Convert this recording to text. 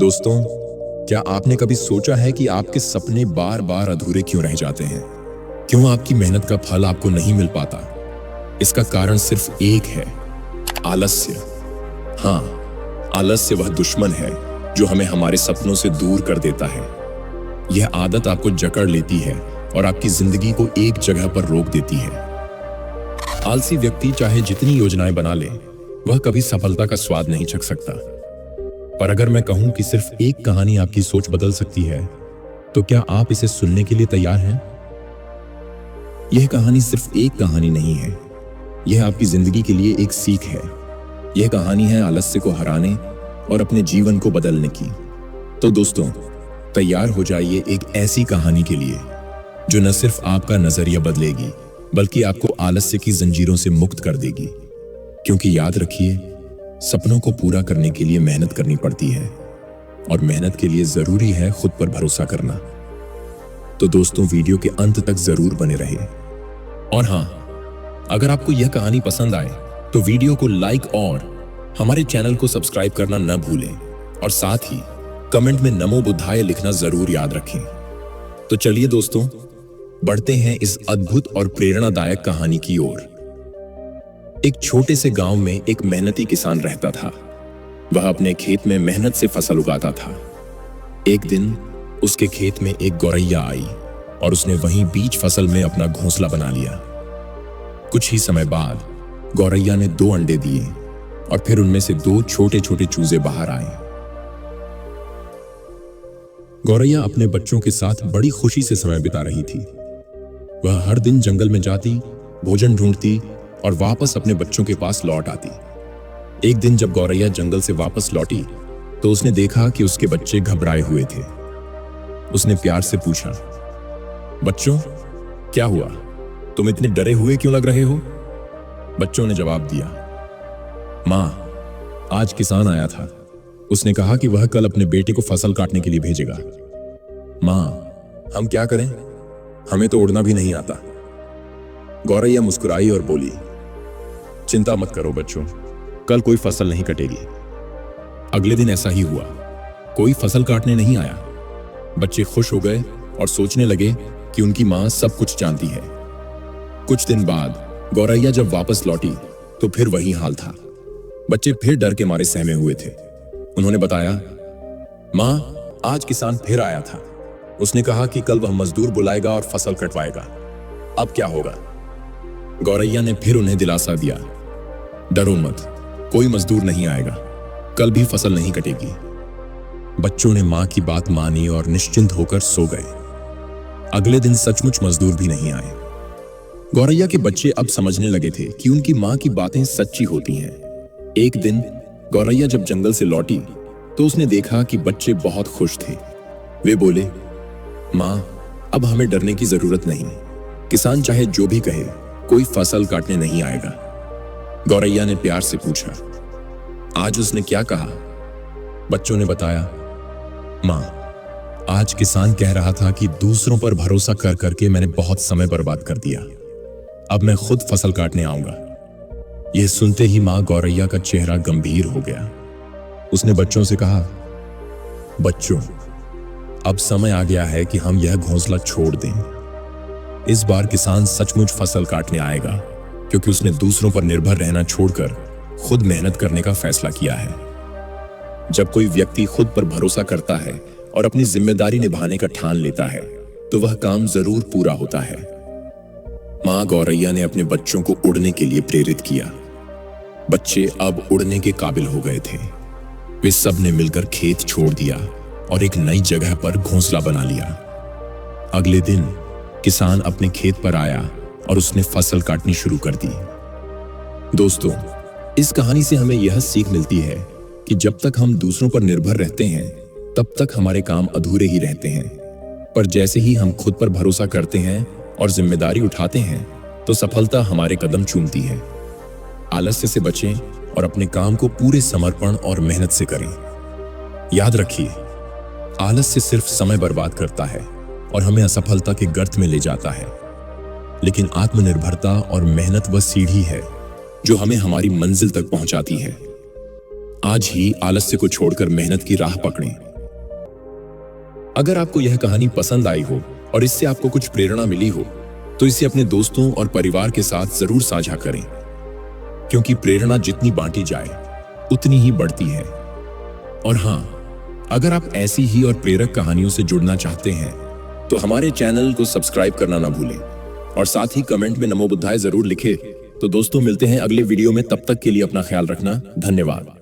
दोस्तों, क्या आपने कभी सोचा है कि आपके सपने बार बार अधूरे क्यों रह जाते हैं? क्यों आपकी मेहनत का फल आपको नहीं मिल पाता? इसका कारण सिर्फ एक है, आलस्य। हाँ, आलस्य वह दुश्मन है जो हमें हमारे सपनों से दूर कर देता है। यह आदत आपको जकड़ लेती है और आपकी जिंदगी को एक जगह पर रोक देती है। आलसी व्यक्ति चाहे जितनी योजनाएं बना ले, वह कभी सफलता का स्वाद नहीं चख सकता। पर अगर मैं कहूं कि सिर्फ एक कहानी आपकी सोच बदल सकती है, तो क्या आप इसे सुनने के लिए तैयार हैं? यह कहानी सिर्फ एक कहानी नहीं है, यह आपकी जिंदगी के लिए एक सीख है। यह कहानी है आलस्य को हराने और अपने जीवन को बदलने की। तो दोस्तों, तैयार हो जाइए एक ऐसी कहानी के लिए जो न सिर्फ आपका नजरिया बदलेगी, बल्कि आपको आलस्य की जंजीरों से मुक्त कर देगी। क्योंकि याद रखिए, सपनों को पूरा करने के लिए मेहनत करनी पड़ती है और मेहनत के लिए जरूरी है खुद पर भरोसा करना। तो दोस्तों, वीडियो के अंत तक जरूर बने रहे। और हाँ, अगर आपको यह कहानी पसंद आए तो वीडियो को लाइक और हमारे चैनल को सब्सक्राइब करना न भूलें, और साथ ही कमेंट में नमो बुद्धाय लिखना जरूर याद रखें। तो चलिए दोस्तों, बढ़ते हैं इस अद्भुत और प्रेरणादायक कहानी की ओर। एक छोटे से गांव में एक मेहनती किसान रहता था। वह अपने खेत में मेहनत से फसल उगाता था। एक दिन उसके खेत में एक गौरैया आई और उसने वहीं बीच फसल में अपना घोंसला बना लिया। कुछ ही समय बाद गौरैया ने 2 अंडे दिए और फिर उनमें से 2 छोटे छोटे चूजे बाहर आए। गौरैया अपने बच्चों के साथ बड़ी खुशी से समय बिता रही थी। वह हर दिन जंगल में जाती, भोजन ढूंढती और वापस अपने बच्चों के पास लौट आती। एक दिन जब गौरैया जंगल से वापस लौटी तो उसने देखा कि उसके बच्चे घबराए हुए थे। उसने प्यार से पूछा, बच्चों, क्या हुआ? तुम इतने डरे हुए क्यों लग रहे हो? बच्चों ने जवाब दिया, मां, आज किसान आया था। उसने कहा कि वह कल अपने बेटे को फसल काटने के लिए भेजेगा। मां, हम क्या करें? हमें तो उड़ना भी नहीं आता। गौरैया मुस्कुराई और बोली, चिंता मत करो बच्चों, कल कोई फसल नहीं कटेगी। अगले दिन ऐसा ही हुआ, कोई फसल काटने नहीं आया। बच्चे खुश हो गए और सोचने लगे कि उनकी मां सब कुछ जानती है। कुछ दिन बाद गौरैया जब वापस लौटी तो फिर वही हाल था। बच्चे फिर डर के मारे सहमे हुए थे। उन्होंने बताया, मां, आज किसान फिर आया था। उसने कहा कि कल वह मजदूर बुलाएगा और फसल कटवाएगा। अब क्या होगा? गौरैया ने फिर उन्हें दिलासा दिया, डरो मत, कोई मजदूर नहीं आएगा, कल भी फसल नहीं कटेगी। बच्चों ने मां की बात मानी और निश्चिंत होकर सो गए। अगले दिन सचमुच मजदूर भी नहीं आए। गौरैया के बच्चे अब समझने लगे थे कि उनकी मां की बातें सच्ची होती हैं। एक दिन गौरैया जब जंगल से लौटी तो उसने देखा कि बच्चे बहुत खुश थे। वे बोले, मां, अब हमें डरने की जरूरत नहीं। किसान चाहे जो भी कहे, कोई फसल काटने नहीं आएगा। गौरैया ने प्यार से पूछा, आज उसने क्या कहा? बच्चों ने बताया, मां, आज किसान कह रहा था कि दूसरों पर भरोसा कर करके मैंने बहुत समय बर्बाद कर दिया। अब मैं खुद फसल काटने आऊंगा। यह सुनते ही मां गौरैया का चेहरा गंभीर हो गया। उसने बच्चों से कहा, बच्चों, अब समय आ गया है कि हम यह घोंसला छोड़ दें। इस बार किसान सचमुच फसल काटने आएगा, क्योंकि उसने दूसरों पर निर्भर रहना छोड़कर खुद मेहनत करने का फैसला किया है। जब कोई व्यक्ति खुद पर भरोसा करता है और अपनी जिम्मेदारी निभाने का ठान लेता है, तो वह काम जरूर पूरा होता है। मां गौरैया ने अपने बच्चों को उड़ने के लिए प्रेरित किया। बच्चे अब उड़ने के काबिल हो गए थे। वे सब ने मिलकर खेत छोड़ दिया और एक नई जगह पर घोंसला बना लिया। अगले दिन किसान अपने खेत पर आया और उसने फसल काटनी शुरू कर दी। दोस्तों, इस कहानी से हमें यह सीख मिलती है कि जब तक हम दूसरों पर निर्भर रहते हैं, तब तक हमारे काम अधूरे ही रहते हैं। पर जैसे ही हम खुद पर भरोसा करते हैं और जिम्मेदारी उठाते हैं, तो सफलता हमारे कदम चूमती है। आलस्य से बचें और अपने काम को पूरे समर्पण और मेहनत से करें। याद रखिए, आलस्य सिर्फ समय बर्बाद करता है और हमें असफलता के गर्त में ले जाता है, लेकिन आत्मनिर्भरता और मेहनत वह सीढ़ी है जो हमें हमारी मंजिल तक पहुंचाती है। आज ही आलस्य को छोड़कर मेहनत की राह पकड़ें अगर आपको यह कहानी पसंद आई हो और इससे आपको कुछ प्रेरणा मिली हो तो इसे अपने दोस्तों और परिवार के साथ जरूर साझा करें, क्योंकि प्रेरणा जितनी बांटी जाए उतनी ही बढ़ती है। और हाँ, अगर आप ऐसी ही और प्रेरक कहानियों से जुड़ना चाहते हैं तो हमारे चैनल को सब्सक्राइब करना ना भूलें और साथ ही कमेंट में नमो बुद्धाय जरूर लिखें। तो दोस्तों, मिलते हैं अगले वीडियो में, तब तक के लिए अपना ख्याल रखना। धन्यवाद।